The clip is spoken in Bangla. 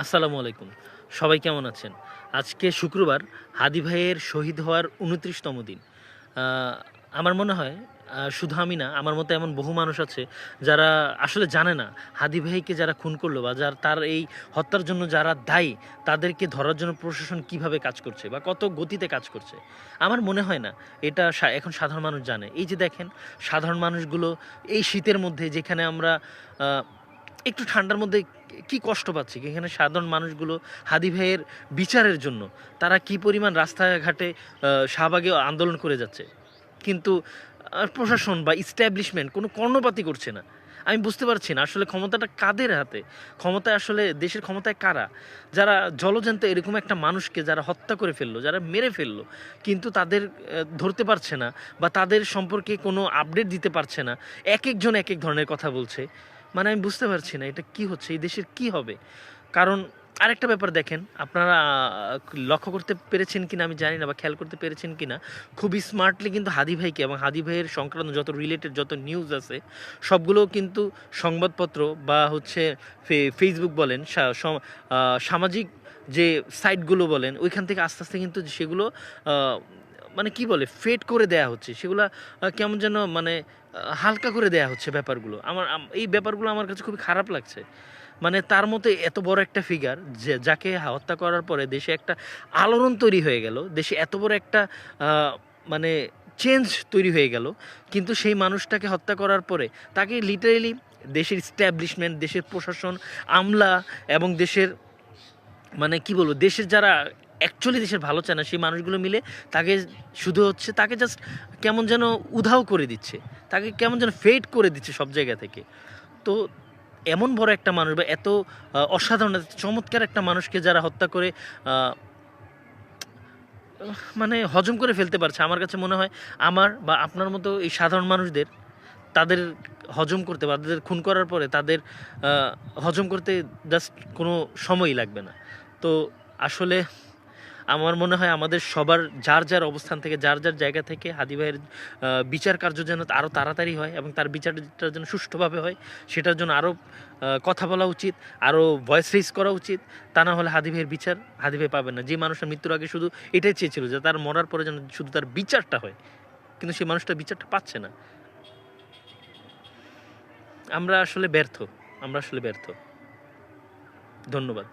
আসসালামু আলাইকুম। সবাই কেমন আছেন? আজকে শুক্রবার হাদি ভাইয়ের শহীদ হওয়ার ২৯তম দিন। আ আমার মনে হয় শুধু আমি না, আমার মতো এমন বহু মানুষ আছে যারা আসলে জানে না হাদি ভাইকে যারা খুন করলো বা তার এই হত্যার জন্য যারা দায়ী, তাদেরকে ধরার জন্য প্রশাসন কিভাবে কাজ করছে বা কত গতিতে কাজ করছে। আমার মনে হয় না এটা এখন সাধারণ মানুষ জানে। এই যে দেখেন, সাধারণ মানুষগুলো এই শীতের মধ্যে যেখানে আমরা আ একটু ঠান্ডার মধ্যে কি কষ্ট পাচ্ছি, এখানে সাধারণ মানুষগুলো হাদি ভাইয়ের বিচারের জন্য তারা কি পরিমাণ রাস্তাঘাটে শাহবাগে আন্দোলন করে যাচ্ছে, কিন্তু প্রশাসন বা ইস্টাবলিশমেন্ট কোনো কর্ণপাতই করছে না। আমি বুঝতে পারছি না আসলে ক্ষমতাটা কাদের হাতে, ক্ষমতায় আসলে দেশের ক্ষমতায় কারা, যারা জলজ্যান্ত এরকম একটা মানুষকে যারা হত্যা করে ফেললো, যারা মেরে ফেললো, কিন্তু তাদের ধরতে পারছে না বা তাদের সম্পর্কে কোনো আপডেট দিতে পারছে না। এক একজন এক এক ধরনের কথা বলছে। মানে আমি বুঝতে পারছি না এটা কি হচ্ছে, এই দেশের কি হবে। কারণ আরেকটা ব্যাপার দেখেন, আপনারা লক্ষ্য করতে পেরেছেন কিনা আমি জানি না, বা খেয়াল করতে পেরেছেন কিনা, খুবই স্মার্টলি কিন্তু হাদি ভাইকে এবং হাদি ভাইয়ের সংক্রান্ত যত রিলেটেড যত নিউজ আছে সবগুলো কিন্তু সংবাদপত্র বা হচ্ছে ফেসবুক বলেন, সামাজিক যে সাইটগুলো বলেন, ওইখান থেকে আস্তে আস্তে কিন্তু সেগুলো মানে কি বলে ফেড করে দেয়া হচ্ছে, সেগুলো কেমন যেন মানে হালকা করে দেয়া হচ্ছে ব্যাপারগুলো। এই ব্যাপারগুলো আমার কাছে খুবই খারাপ লাগছে। মানে তার মতো এত বড় একটা ফিগার, যাকে হত্যা করার পরে দেশে একটা আলোড়ন তৈরি হয়ে গেল, দেশে এত বড় একটা মানে চেঞ্জ তৈরি হয়ে গেল, কিন্তু সেই মানুষটাকে হত্যা করার পরে তাকে লিটারেলি দেশের স্ট্যাবলিশমেন্ট, দেশের প্রশাসন, আমলা এবং দেশের মানে কি বলবো, দেশের যারা অ্যাকচুয়ালি দেশের ভালো চায় না সেই মানুষগুলো মিলে তাকে শুধু হচ্ছে তাকে জাস্ট কেমন যেন উধাও করে দিচ্ছে, তাকে কেমন যেন ফেড করে দিচ্ছে সব জায়গা থেকে। তো এমন বড় একটা মানুষ বা এত অসাধারণ এত চমৎকার একটা মানুষকে যারা হত্যা করে মানে হজম করে ফেলতে পারছে, আমার কাছে মনে হয় আমার বা আপনার মতো এই সাধারণ মানুষদের তাদের হজম করতে বা তাদের খুন করার পরে তাদের হজম করতে জাস্ট কোনো সময়ই লাগবে না। তো আসলে আমার মনে হয় আমাদের সবার যার যার অবস্থান থেকে যার যার জায়গা থেকে হাদি ভাইয়ের বিচার কার্য যেন আরও তাড়াতাড়ি হয় এবং তার বিচারটা যেন সুষ্ঠুভাবে হয়, সেটার জন্য আরও কথা বলা উচিত, আরও ভয়েস রেজ করা উচিত। তা না হলে হাদি ভাইয়ের বিচার হাদি ভাই পাবেন না। যে মানুষটা মৃত্যুর আগে শুধু এটাই চেয়েছিল যে তার মরার পরে যেন শুধু তার বিচারটা হয়, কিন্তু সেই মানুষটা বিচারটা পাচ্ছে না। আমরা আসলে ব্যর্থ, আমরা আসলে ব্যর্থ। ধন্যবাদ।